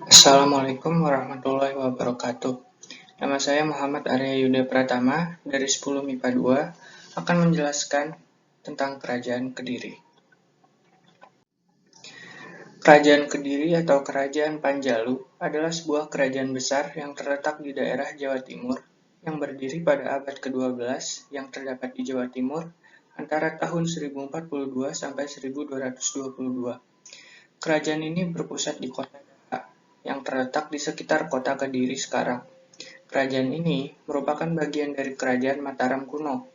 Assalamualaikum warahmatullahi wabarakatuh. Nama saya Muhammad Arya Yuda Pratama dari 10 MIPA 2 akan menjelaskan tentang Kerajaan Kediri. Kerajaan Kediri atau Kerajaan Panjalu adalah sebuah kerajaan besar yang terletak di daerah Jawa Timur yang berdiri pada abad ke-12 yang terdapat di Jawa Timur antara tahun 1042 sampai 1222. Kerajaan ini berpusat di kota Daha yang terletak di sekitar kota Kediri sekarang. Kerajaan ini merupakan bagian dari Kerajaan Mataram kuno.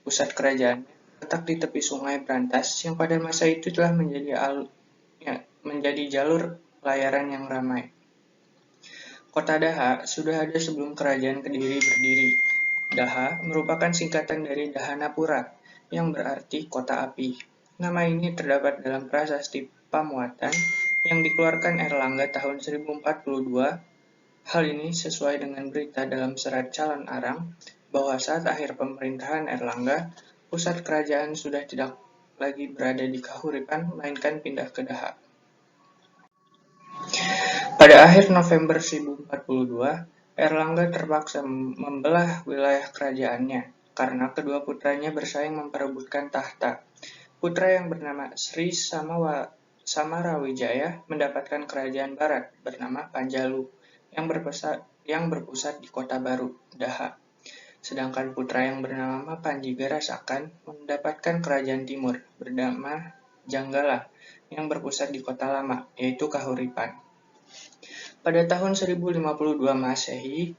Pusat kerajaan terletak di tepi Sungai Brantas yang pada masa itu telah menjadi jalur pelayaran yang ramai. Kota Daha sudah ada sebelum Kerajaan Kediri berdiri. Daha merupakan singkatan dari Dahanapura yang berarti kota api. Nama ini terdapat dalam prasasti Pamuatan yang dikeluarkan Erlangga tahun 1042. Hal ini sesuai dengan berita dalam serat Calon Arang bahwa saat akhir pemerintahan Erlangga, pusat kerajaan sudah tidak lagi berada di Kahuripan, melainkan pindah ke Daha. Pada akhir November 1042, Erlangga terpaksa membelah wilayah kerajaannya karena kedua putranya bersaing memperebutkan tahta. Putra yang bernama Sri Samarawijaya mendapatkan kerajaan barat bernama Panjalu yang berpusat di Kota Baru, Daha. Sedangkan putra yang bernama Panjigarasakan mendapatkan kerajaan timur bernama Janggala yang berpusat di Kota Lama, yaitu Kahuripan. Pada tahun 1052 Masehi,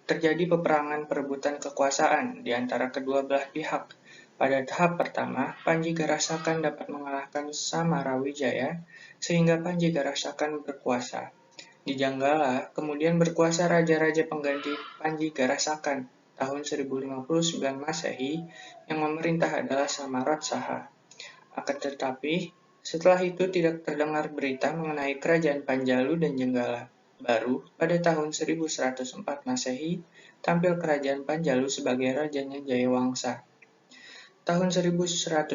terjadi peperangan perebutan kekuasaan di antara kedua belah pihak. Pada tahap pertama, Panjigarasakan dapat mengalahkan Samarawijaya, sehingga Panjigarasakan berkuasa. Di Janggala, kemudian berkuasa raja-raja pengganti Panjigarasakan tahun 1059 Masehi, yang memerintah adalah Samaratsaha. Akan tetapi, setelah itu tidak terdengar berita mengenai kerajaan Panjalu dan Jenggala. Baru pada tahun 1104 Masehi, tampil kerajaan Panjalu sebagai rajanya Jayawangsa. Tahun 1117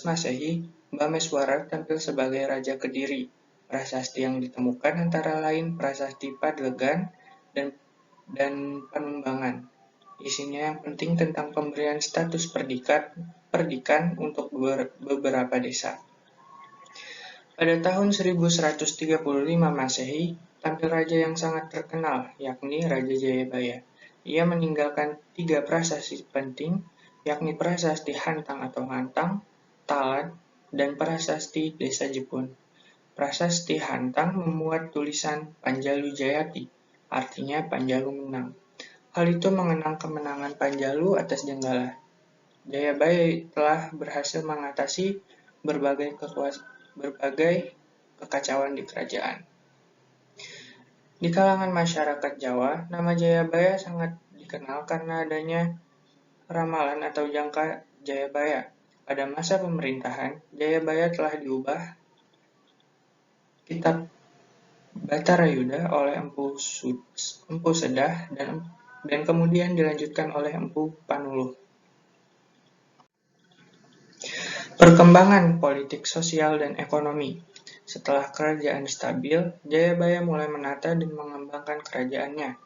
Masehi, Bameswara tampil sebagai Raja Kediri. Prasasti yang ditemukan antara lain Prasasti Padlegan dan Panumbangan. Isinya yang penting tentang pemberian status perdikan untuk beberapa desa. Pada tahun 1135 Masehi, tampil raja yang sangat terkenal, yakni Raja Jayabaya. Ia meninggalkan 3 prasasti penting, yakni prasasti Hantang atau Ngantang, Talat, dan prasasti Desa Jepun. Prasasti Hantang memuat tulisan Panjalu Jayati, artinya Panjalu menang. Hal itu mengenang kemenangan Panjalu atas Jenggala. Jayabaya telah berhasil mengatasi berbagai kekacauan di kerajaan. Di kalangan masyarakat Jawa, nama Jayabaya sangat dikenal karena adanya ramalan atau jangka Jayabaya. Pada masa pemerintahan, Jayabaya telah diubah kitab Batarayuda oleh Empu Sedah dan kemudian dilanjutkan oleh Empu Panuluh. Perkembangan politik, sosial, dan ekonomi. Setelah kerajaan stabil, Jayabaya mulai menata dan mengembangkan kerajaannya.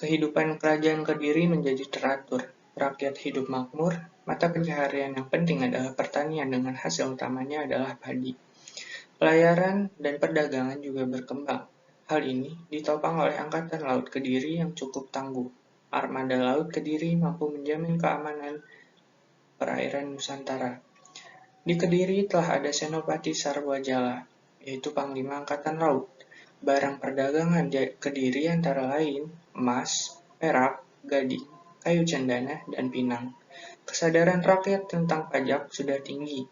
Kehidupan kerajaan Kediri menjadi teratur, rakyat hidup makmur, mata pencaharian yang penting adalah pertanian dengan hasil utamanya adalah padi. Pelayaran dan perdagangan juga berkembang. Hal ini ditopang oleh Angkatan Laut Kediri yang cukup tangguh. Armada Laut Kediri mampu menjamin keamanan perairan Nusantara. Di Kediri telah ada Senopati Sarwajala, yaitu Panglima Angkatan Laut. Barang perdagangan Kediri antara lain emas, perak, gading, kayu cendana, dan pinang. Kesadaran rakyat tentang pajak sudah tinggi.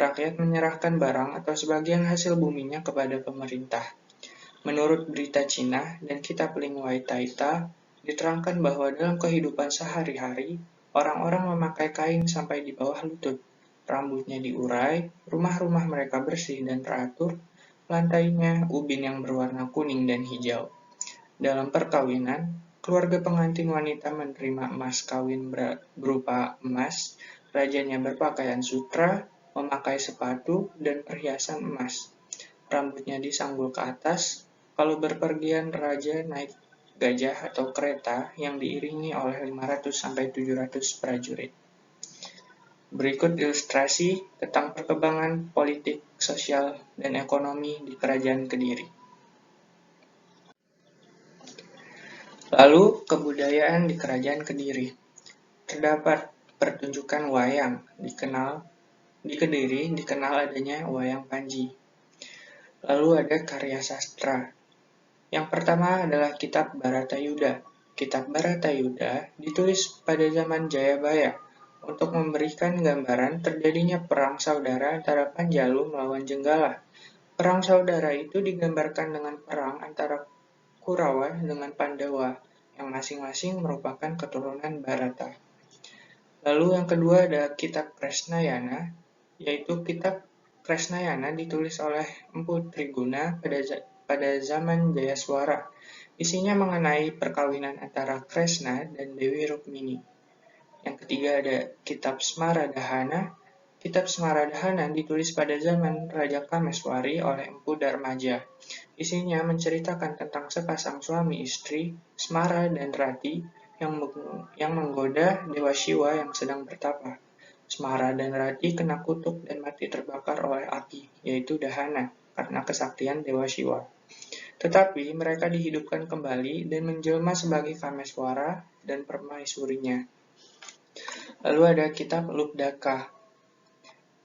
Rakyat menyerahkan barang atau sebagian hasil buminya kepada pemerintah. Menurut berita Cina dan kitab Lingwai Taita, diterangkan bahwa dalam kehidupan sehari-hari, orang-orang memakai kain sampai di bawah lutut. Rambutnya diurai, rumah-rumah mereka bersih dan teratur, lantainya ubin yang berwarna kuning dan hijau. Dalam perkawinan, keluarga pengantin wanita menerima emas kawin berupa emas, rajanya berpakaian sutra, memakai sepatu dan perhiasan emas. Rambutnya disanggul ke atas, Kalau berpergian raja naik gajah atau kereta yang diiringi oleh 500-700 prajurit. Berikut ilustrasi tentang perkembangan politik, sosial, dan ekonomi di Kerajaan Kediri. Lalu, kebudayaan di Kerajaan Kediri. Terdapat pertunjukan wayang, di Kediri dikenal adanya wayang Panji. Lalu ada karya sastra. Yang pertama adalah Kitab Bharatayuda. Kitab Bharatayuda ditulis pada zaman Jayabaya untuk memberikan gambaran terjadinya perang saudara antara Panjalu melawan Jenggala. Perang saudara itu digambarkan dengan perang antara Kurawa dengan Pandawa, yang masing-masing merupakan keturunan Bharata. Lalu yang kedua ada Kitab Kresnayana, yaitu Kitab Kresnayana ditulis oleh Empu Triguna pada zaman Jayaswara. Isinya mengenai perkawinan antara Kresna dan Dewi Rukmini. Yang ketiga ada Kitab Smaradhana. Kitab Smaradhana ditulis pada zaman Raja Kameswari oleh Empu Darmaja. Isinya menceritakan tentang sepasang suami istri, Smara dan Rati, yang menggoda Dewa Siwa yang sedang bertapa. Smara dan Rati kena kutuk dan mati terbakar oleh api, yaitu dahana, karena kesaktian Dewa Siwa. Tetapi mereka dihidupkan kembali dan menjelma sebagai Kameswara dan permaisurinya. Lalu ada Kitab Lubdaka.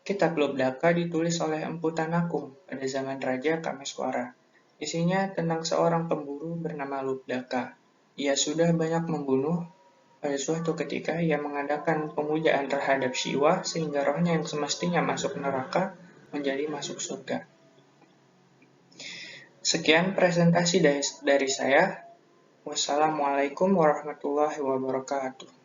Kitab Lubdaka ditulis oleh Empu Tanakung pada zaman Raja Kameswara. Isinya tentang seorang pemburu bernama Lubdaka. Ia sudah banyak membunuh. Pada suatu ketika ia mengadakan pemujaan terhadap Siwa sehingga rohnya yang semestinya masuk neraka menjadi masuk surga. Sekian presentasi dari saya. Wassalamualaikum warahmatullahi wabarakatuh.